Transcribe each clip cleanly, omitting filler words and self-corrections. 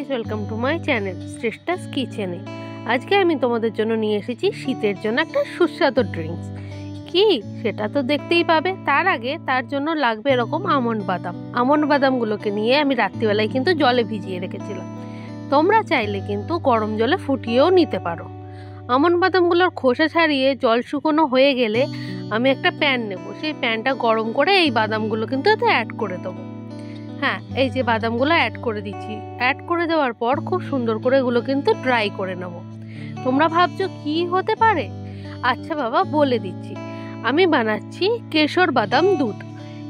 Guys, welcome to my channel Shreshtha's কিচেনে। আজকে আমি তোমাদের জন্য নিয়ে এসেছি শীতের জন্য একটা সুস্বাদু ড্রিঙ্কস। কি সেটা তো দেখতেই পাবে। তার আগে তার জন্য লাগবে এরকম আমন্ড বাদামগুলোকে নিয়ে আমি রাত্রিবেলায় কিন্তু জলে ভিজিয়ে রেখেছিলাম। তোমরা চাইলে কিন্তু গরম জলে ফুটিয়েও নিতে পারো। আমন্ড বাদামগুলোর খোসা ছাড়িয়ে জল শুকনো হয়ে গেলে আমি একটা প্যান নেব। সেই প্যানটা গরম করে এই বাদামগুলো কিন্তু এতে অ্যাড করে দেবো। হ্যাঁ, এই যে বাদামগুলো অ্যাড করে দিচ্ছি। অ্যাড করে দেওয়ার পর খুব সুন্দর করে এগুলো কিন্তু ড্রাই করে নেব। তোমরা ভাবছো কি হতে পারে? আচ্ছা বাবা, বলে দিচ্ছি। আমি বানাচ্ছি কেশর বাদাম দুধ।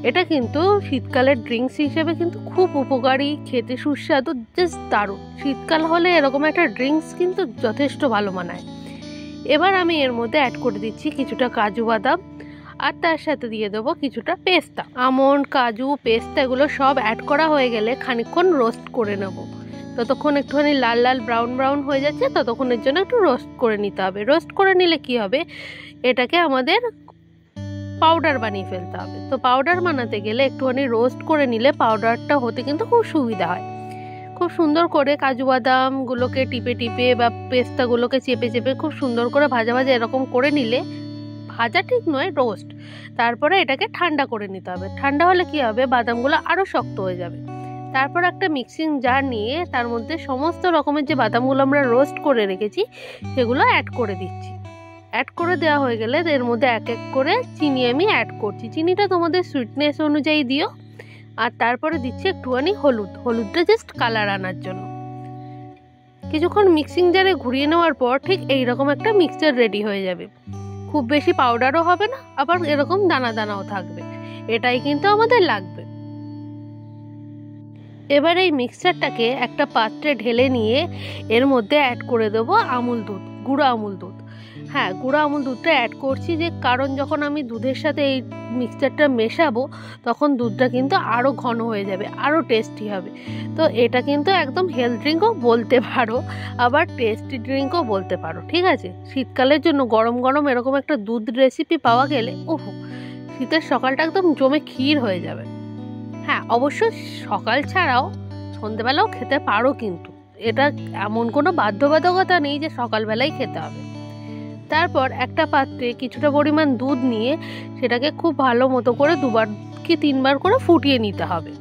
এটা কিন্তু শীতকালের ড্রিঙ্কস হিসেবে কিন্তু খুব উপকারী, খেতে সুস্বাদু, জাস্ট দারুণ। শীতকাল হলে এরকম একটা ড্রিঙ্কস কিন্তু যথেষ্ট ভালো মানায়। এবার আমি এর মধ্যে অ্যাড করে দিচ্ছি কিছুটা কাজু বাদাম, আর তার সাথে দিয়ে দেবো কিছুটা পেস্তা। আমন্ড, কাজু, পেস্তা এগুলো সব অ্যাড করা হয়ে গেলে খানিকক্ষণ রোস্ট করে নেব। ততক্ষণ একটুখানি লাল লাল ব্রাউন হয়ে যাচ্ছে, ততক্ষণের জন্য একটু রোস্ট করে নিতে হবে। রোস্ট করে নিলে কি হবে, এটাকে আমাদের পাউডার বানিয়ে ফেলতে হবে। তো পাউডার বানাতে গেলে একটুখানি রোস্ট করে নিলে পাউডারটা হতে কিন্তু খুব সুবিধা হয়। খুব সুন্দর করে কাজু বাদামগুলোকে টিপে বা পেস্তাগুলোকে চেপে খুব সুন্দর করে ভাজা এরকম করে নিলে, ভাজা ঠিক নয়, রোস্ট। তারপরে এটাকে ঠান্ডা করে নিতে হবে। ঠান্ডা হলে কি হবে, বাদামগুলো আরও শক্ত হয়ে যাবে। তারপর একটা মিক্সিং জার নিয়ে তার মধ্যে সমস্ত রকমের যে বাদামগুলো আমরা রোস্ট করে রেখেছি সেগুলো অ্যাড করে দিচ্ছি। অ্যাড করে দেওয়া হয়ে গেলে এর মধ্যে এক এক করে চিনি আমি অ্যাড করছি। চিনিটা তোমাদের সুইটনেস অনুযায়ী দিও। আর তারপরে দিচ্ছি একটুখানি হলুদটা জাস্ট কালার আনার জন্য। কিছুক্ষণ মিক্সিং জারে ঘুরিয়ে নেওয়ার পর ঠিক এইরকম একটা মিক্সচার রেডি হয়ে যাবে। খুব বেশি পাউডারও হবে না, আবার এরকম দানাও থাকবে। এটাই কিন্তু আমাদের লাগবে। এবার এই মিক্সচারটাকে একটা পাত্রে ঢেলে নিয়ে এর মধ্যে অ্যাড করে দেবো আমুল দুধ, গুঁড়ো আমুল দুধ। হ্যাঁ, গুঁড়ো আমুল দুধটা অ্যাড করছি যে কারণ যখন আমি দুধের সাথে এই মিক্সচারটা মেশাবো তখন দুধটা কিন্তু আরও ঘন হয়ে যাবে, আরও টেস্টি হবে। তো এটা কিন্তু একদম হেলথ ড্রিঙ্কও বলতে পারো, আবার টেস্টি ড্রিঙ্কও বলতে পারো। ঠিক আছে, শীতকালের জন্য গরম এরকম একটা দুধ রেসিপি পাওয়া গেলে ওহো, শীতের সকালটা একদম জমে ক্ষীর হয়ে যাবে। হ্যাঁ, অবশ্য সকাল ছাড়াও সন্ধ্যেবেলাও খেতে পারো, কিন্তু এটা এমন কোনো বাধ্যবাধকতা নেই যে সকালবেলাই খেতে হবে। তারপর একটা পাত্রে কিছুটা পরিমাণ দুধ নিয়ে সেটাকে খুব ভালো মতো করে 2বার কি 3বার করে ফুটিয়ে নিতে হবে।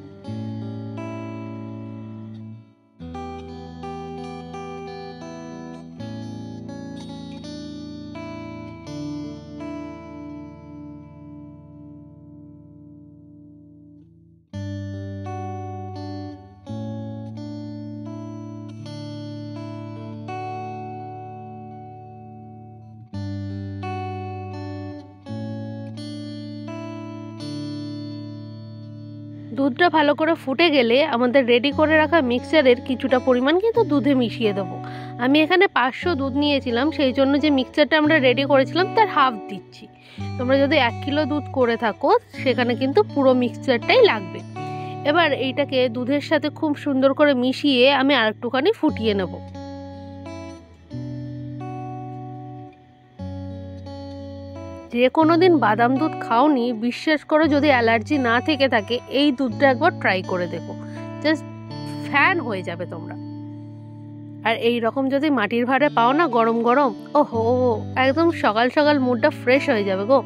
দুধটা ভালো করে ফুটে গেলে আমাদের রেডি করে রাখা মিক্সচারের কিছুটা পরিমাণ কিন্তু দুধে মিশিয়ে দেবো। আমি এখানে 500 দুধ নিয়েছিলাম, সেই জন্য যে মিক্সচারটা আমরা রেডি করেছিলাম তার হাফ দিচ্ছি। তোমরা যদি 1 কিলো দুধ করে থাকো সেখানে কিন্তু পুরো মিক্সচারটাই লাগবে। এবার এইটাকে দুধের সাথে খুব সুন্দর করে মিশিয়ে আমি আরেকটুখানি ফুটিয়ে নেব। যে কোনো দিন বাদাম দুধ খাওনি, বিশ্বাস করো, যদি অ্যালার্জি না থেকে থাকে এই দুধটা একবার ট্রাই করে দেখো, জাস্ট ফ্যান হয়ে যাবে তোমরা। আর এই রকম যদি মাটির ভাঁড়ে পাও না গরম ওহো, একদম সকাল মুডটা ফ্রেশ হয়ে যাবে গো।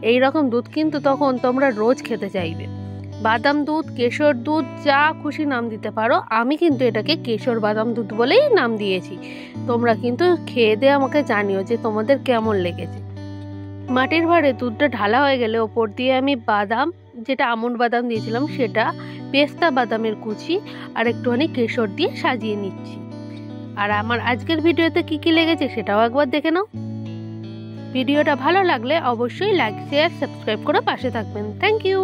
এই রকম দুধ কিন্তু তখন তোমরা রোজ খেতে চাইবে। বাদাম দুধ, কেশর দুধ, যা খুশি নাম দিতে পারো। আমি কিন্তু এটাকে কেশর বাদাম দুধ বলেই নাম দিয়েছি। তোমরা কিন্তু খেয়ে দিয়ে আমাকে জানিও যে তোমাদের কেমন লেগেছে। মাটির ভাঁড়ে দুধটা ঢালা হয়ে গেলে ওপর দিয়ে আমি বাদাম, যেটা আমন্ড বাদাম দিয়েছিলাম সেটা, পেস্তা বাদামের কুচি আর একটুখানি কেশর দিয়ে সাজিয়ে নিচ্ছি। আর আমার আজকের ভিডিওতে কি লেগেছে সেটাও একবার দেখে নাও। ভিডিওটা ভালো লাগলে অবশ্যই লাইক, শেয়ার, সাবস্ক্রাইব করে পাশে থাকবেন। Thank you.